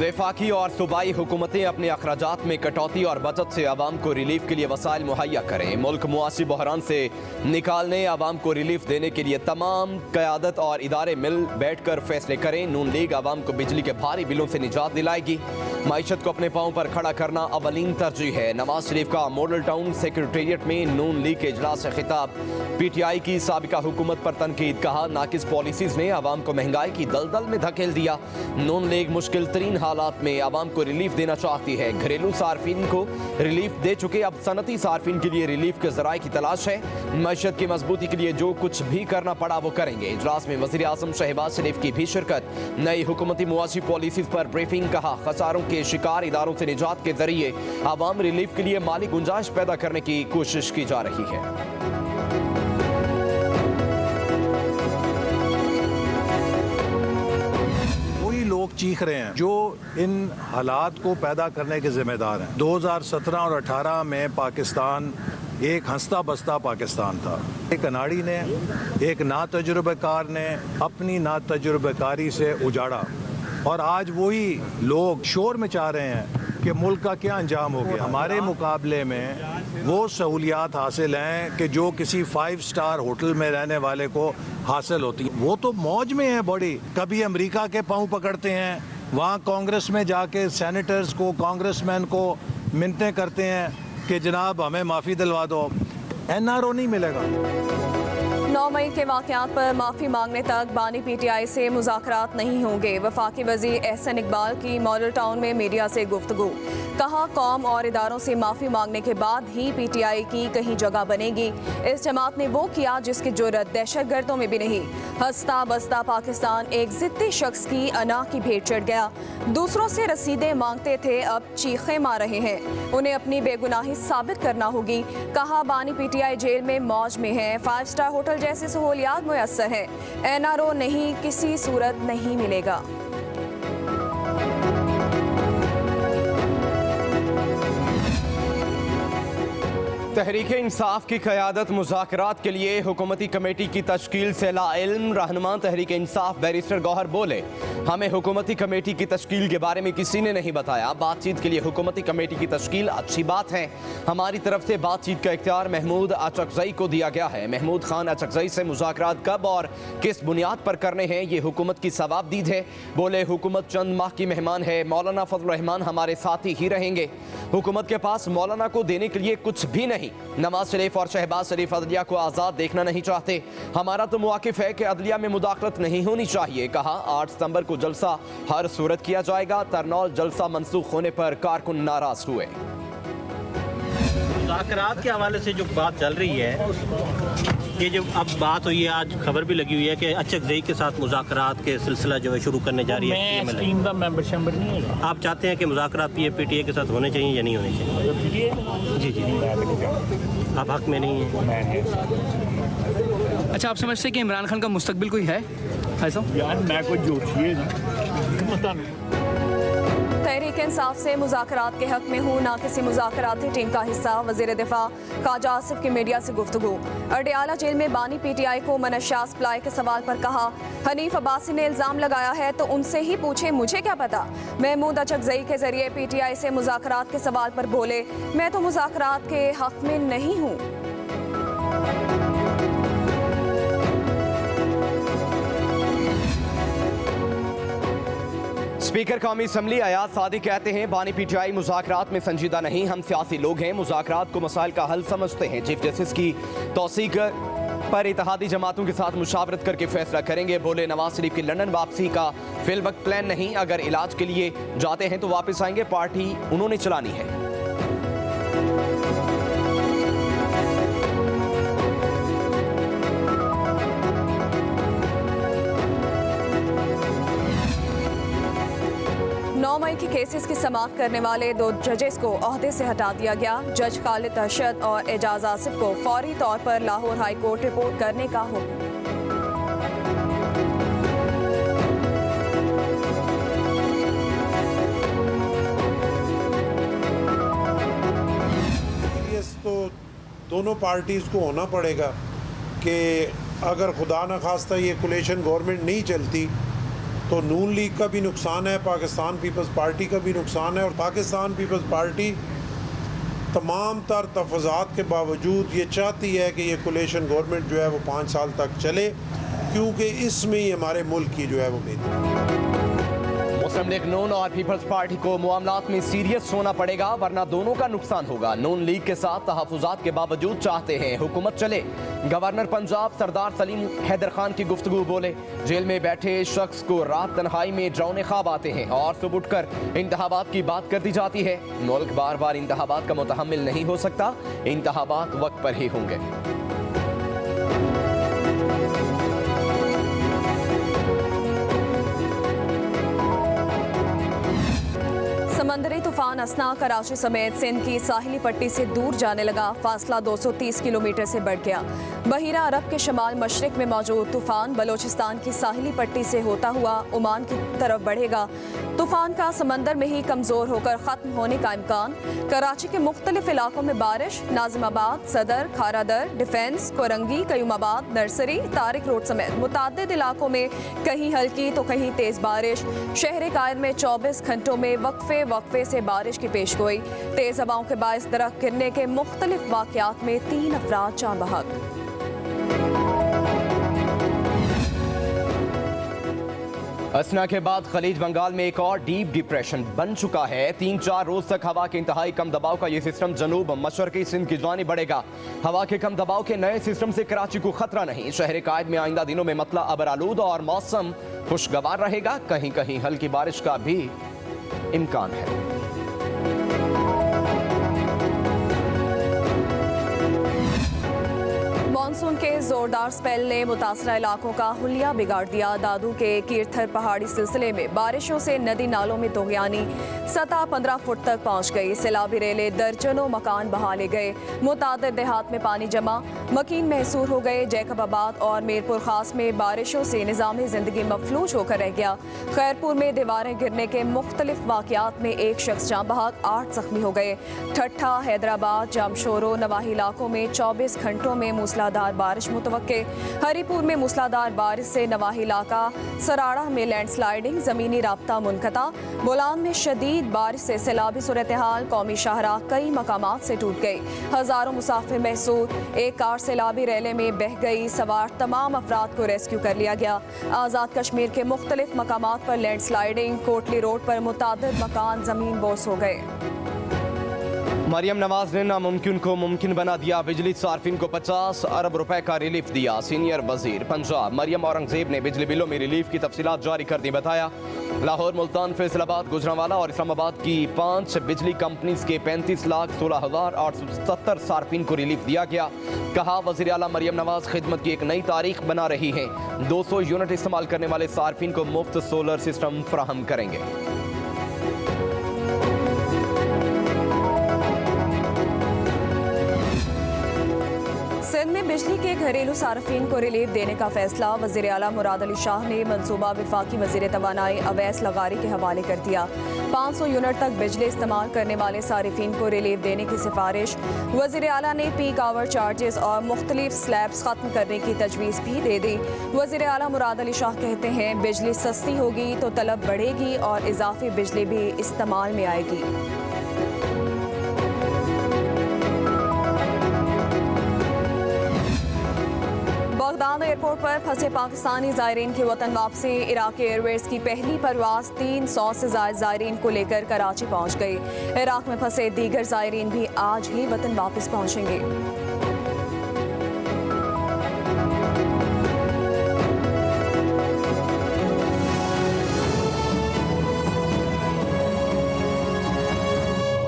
वफाकी और सूबाई हुकूमतें अपने अखराजात में कटौती और बचत से आवाम को रिलीफ के लिए वसाइल मुहैया करें। मुल्क मुआशी बहरान से निकालने, आवाम को रिलीफ देने के लिए तमाम क़यादत और इदारे मिल बैठ कर फैसले करें। नून लीग आवाम को बिजली के भारी बिलों से निजात दिलाएगी। मईशत को अपने पाँव पर खड़ा करना अवलीन तरजीह है। नवाज शरीफ का मॉडल टाउन सेक्रेटेरिएट में नून लीग के इजलास से खिताब। PTI की साबिका हुकूमत पर तनकीद, कहा नाकिस पॉलिसीज ने आवाम को महंगाई की दलदल में धकेल दिया। नून लीग मुश्किल तरीन हालात में आवाम को रिलीफ देना चाहती है। घरेलू सार्फिन को रिलीफ दे चुके, अब सनती सार्फिन के लिए रिलीफ के जराए की तलाश है। मईशत की मजबूती के लिए जो कुछ भी करना पड़ा वो करेंगे। इजलास में वज़ीर आज़म शहबाज शरीफ की भी शिरकत। नई हुकूमती मुआशी पॉलिसीज पर ब्रीफिंग, कहा खसारों के शिकार इदारों से निजात के जरिए आवाम रिलीफ के लिए माली गुंजाइश पैदा करने की कोशिश की जा रही है। लोग चीख रहे हैं जो इन हालात को पैदा करने के जिम्मेदार हैं। 2017 और 18 में पाकिस्तान एक हंसता बसता पाकिस्तान था। एक अनाड़ी ने, एक नातजुर्बेकार ने अपनी नातजुर्बेकारी से उजाड़ा, और आज वही लोग शोर मचा रहे हैं कि मुल्क का क्या अंजाम हो गया। हमारे मुकाबले में वो सहूलियात हासिल हैं कि जो किसी 5 स्टार होटल में रहने वाले को हासिल होती है। वो तो मौज में है बड़ी। कभी अमेरिका के पाँव पकड़ते हैं, वहाँ कांग्रेस में जाके सेनेटर्स को, कांग्रेसमैन को मिन्नतें करते हैं कि जनाब हमें माफ़ी दिलवा दो। NRO नहीं मिलेगा। 9 मई के वाक़यात पर माफ़ी मांगने तक बानी PTI से मुज़ाकरात नहीं होंगे। वफाकी वज़ीर एहसन इकबाल की मॉडल टाउन में मीडिया से गुफ्तगू, कहा कौम और इदारों से माफ़ी मांगने के बाद ही PTI की कहीं जगह बनेगी। इस जमात ने वो किया जिसकी जुर्रत दहशत गर्दों में भी नहीं। हंसता बसता पाकिस्तान एक ज़िद्दी शख्स की अना की भेंट चढ़ गया। दूसरों से रसीदें मांगते थे, अब चीखें मार रहे हैं। उन्हें अपनी बेगुनाही साबित करना होगी। कहा बानी PTI जेल में मौज में है। 5 स्टार होटल जैसी सहूलियात मुयस्सर है। NRO नहीं, किसी सूरत नहीं मिलेगा। तहरीक इंसाफ की क़यादत मुज़ाकरात के लिए हुकूमती कमेटी की तश्कील से लाइल्म। रहनुमा तहरीक इंसाफ बैरिस्टर गौहर बोले, हमें हुकूमती कमेटी की तश्कील के बारे में किसी ने नहीं बताया। बातचीत के लिए हुकूमती कमेटी की तश्कील अच्छी बात है। हमारी तरफ से बातचीत का इख्तियार महमूद अचकज़ई को दिया गया है। महमूद खान अचकज़ई से मुज़ाकरात कब और किस बुनियाद पर करने हैं, ये हुकूमत की सवाबदीद है। बोले हुकूमत चंद माह की मेहमान है, मौलाना फजल रहमान हमारे साथ ही रहेंगे। हुकूमत के पास मौलाना को देने के लिए कुछ भी नहीं। नवाज शरीफ और शहबाज शरीफ अदलिया को आज़ाद देखना नहीं चाहते। हमारा तो मौक़िफ़ है कि अदलिया में मुदाखलत नहीं होनी चाहिए। कहा 8 सितंबर को जलसा हर सूरत किया जाएगा। तरनौल जलसा मनसूख होने पर कारकुन नाराज हुए। मुज़ाकरात के हवाले से जो बात चल रही है, ये जो अब बात हुई है, आज खबर भी लगी हुई है कि अचकज़ई के साथ मुज़ाकरात के सिलसिला जो है शुरू करने जा रही है। आप चाहते हैं कि मुज़ाकरात PTI के साथ होने चाहिए या नहीं होने चाहिए? जी जी, आप हक में नहीं है। अच्छा, आप समझते हैं कि इमरान खान का मुस्तकबिल कोई है ऐसा? यार मैं कोई जोशी तहरीक इंसाफ से मुज़ाकरात के हक में हूँ, ना किसी मुज़ाकराती टीम का हिस्सा। वज़ीर दिफा ख्वाजा आसिफ की मीडिया से गुफ्तगू। अडयाला जेल में बानी PTI को मनशा सप्लाई के सवाल पर कहा, हनीफ अब्बासी ने इल्ज़ाम लगाया है तो उनसे ही पूछे, मुझे क्या पता। महमूद अचकज़ई के जरिए PTI से मुज़ाकरात के सवाल पर बोले, मैं तो मुज़ाकरात के हक में नहीं हूँ। स्पीकर कौमी असम्बली अयाज सादी कहते हैं बानी PTI मुज़ाकरात में संजीदा नहीं। हम सियासी लोग हैं, मुज़ाकरात को मसाइल का हल समझते हैं। चीफ जस्टिस की तौसीक पर इत्तेहादी जमातों के साथ मुशावरत करके फैसला करेंगे। बोले नवाज शरीफ की लंदन वापसी का फिलवक्त प्लान नहीं, अगर इलाज के लिए जाते हैं तो वापस आएंगे। पार्टी उन्होंने चलानी है। मई की केसेस की समाअत करने वाले 2 जजेस को ओहदे से हटा दिया गया। जज खालिद अरशद और एजाज आसिफ को फौरी तौर पर लाहौर हाई कोर्ट रिपोर्ट करने का हुक्म। तो दोनों पार्टीज़ को होना पड़ेगा कि अगर खुदा न खास्ता ये कोलिशन गवर्नमेंट नहीं चलती तो नून लीग का भी नुकसान है, पाकिस्तान पीपल्स पार्टी का भी नुकसान है। और पाकिस्तान पीपल्स पार्टी तमाम तर तफाज़ात के बावजूद ये चाहती है कि ये कोलिशन गवर्नमेंट जो है वो 5 साल तक चले, क्योंकि इसमें ही हमारे मुल्क की जो है वो बेहतरी। मुस्लिम लीग नून और पीपल्स पार्टी को मामलात में सीरियस होना पड़ेगा, वरना दोनों का नुकसान होगा। नून लीग के साथ तहफ़्फ़ुज़ात के बावजूद चाहते हैं हुकूमत चले। गवर्नर पंजाब सरदार सलीम हैदर खान की गुफ्तगू बोले, जेल में बैठे शख्स को रात तन्हाई में डरावने ख्वाब आते हैं और सुबह उठकर इंतखाबात की बात कर दी जाती है। मुल्क बार बार इंतखाबात का मुतहम्मिल नहीं हो सकता, इंतखाबात वक्त पर ही होंगे। समंदरी तूफान असना कराची समेत सिंध की साहिली पट्टी से दूर जाने लगा। फासला 230 किलोमीटर से बढ़ गया। बहीरा अरब के शमाल मशरिक में मौजूद तूफान बलोचिस्तान की साहिली पट्टी से होता हुआ ओमान की तरफ बढ़ेगा। तूफान का समंदर में ही कमजोर होकर खत्म होने का इम्कान। कराची के मुख्तलिफ इलाकों में बारिश। नाजिमाबाद, सदर, Kharadar, defence, Korangi, Qayyumabad, nursery, Tariq road समेत मुतादिद इलाकों में कहीं हल्की तो कहीं तेज बारिश। शहर कायद में 24 घंटों में वक्फे से बारिश की पेशगोई। तेज हवाओं के बायस दरख्त गिरने के मुख्तलिफ वाक़यात में 3 अफराद जान बहक। असना के बाद खलीज बंगाल में एक और डीप डिप्रेशन बन चुका है। 3-4 रोज तक हवा के इंतहाई कम दबाव का ये सिस्टम जनूब मशरकी सिंध की जानिब बढ़ेगा। हवा के कम दबाव के नए सिस्टम से कराची को खतरा नहीं। शहर कायद में आइंदा दिनों में मतला अबरालूद और मौसम खुशगवार रहेगा। कहीं कहीं हल्की बारिश का भी इम्कान है। मानसून के जोरदार स्पेल ने मुतासरा इलाकों का हुलिया बिगाड़ दिया। दादू के कीरथर पहाड़ी सिलसिले में बारिशों से नदी नालों में तोगयानी, सतह 15 फुट तक पहुंच गई। सैलाबी रेले, दर्जनों मकान बहा ले गए। मुतादिद देहात में पानी जमा, मकीन महसूर हो गए। जैकबाबाद और मीरपुर खास में बारिशों से निज़ाम जिंदगी मफलूज होकर रह गया। खैरपुर में दीवारें गिरने के मुख्तलिफ वाक़यात में एक शख्स जाँ बहक, 8 जख्मी हो गए। ठट्ठा, हैदराबाद, जामशोरो नवाही इलाकों में 24 घंटों में मूसलाधार बारिश मुतवक्के। हरीपुर में मूसलाधार बारिश से नवाही इलाका सराड़ा में लैंडस्लाइडिंग, जमीनी राब्ता मुनक़ता। बोलान में शदीद बारिश से सैलाबी सूरत हाल। कौमी शाहराह कई मकामात से टूट गई। हजारों मुसाफिर महसूर। एक कार सैलाबी रेले में बह गई। सवार तमाम अफराद को रेस्क्यू कर लिया गया। आज़ाद कश्मीर के मुख्तलिफ मकामात पर लैंडस्लाइडिंग। कोटली रोड पर मुतादिद मकान जमीन बोस हो गए। मरियम नवाज ने नामुमकिन को मुमकिन बना दिया। बिजली सार्फिन को 50 अरब रुपए का रिलीफ दिया। सीनियर वजीर पंजाब मरियम औरंगजेब ने बिजली बिलों में रिलीफ की तफसीलात जारी कर दी। बताया, लाहौर, मुल्तान, फैसलाबाद, गुजरांवाला और इस्लामाबाद की 5 बिजली कंपनीज के 35,16,870 सार्फिन को रिलीफ दिया गया। कहा, वजीर आला मरियम नवाज खिदमत की एक नई तारीख बना रही हैं। 200 यूनिट इस्तेमाल करने वाले सार्फिन को मुफ्त सोलर सिस्टम फराहम करेंगे। सिंध में बिजली के घरेलू सार्फिन को रिलीफ देने का फैसला वज़ीर आला मुराद अली शाह ने मनसूबा वफाकी वज़ीर तवानाई अवैस लगारी के हवाले कर दिया। 500 यूनिट तक बिजली इस्तेमाल करने वाले सारिफिन को रिलीफ देने की सिफारिश। वज़ीर आला ने पीक आवर चार्जेस और मुख्तलिफ स्लैब्स खत्म करने की तजवीज़ भी दे दी। वज़ीर आला मुराद अली शाह कहते हैं, बिजली सस्ती होगी तो तलब बढ़ेगी और इजाफी बिजली भी इस्तेमाल में आएगी। बगदाद एयरपोर्ट पर फंसे पाकिस्तानी ज़ायरीन की वतन वापसी। इराक एयरवेज की पहली परवाज़ 300 से ज़ायद ज़ायरीन को लेकर कराची पहुंच गई। इराक में फंसे दीगर ज़ायरीन भी आज ही वतन वापस पहुंचेंगे।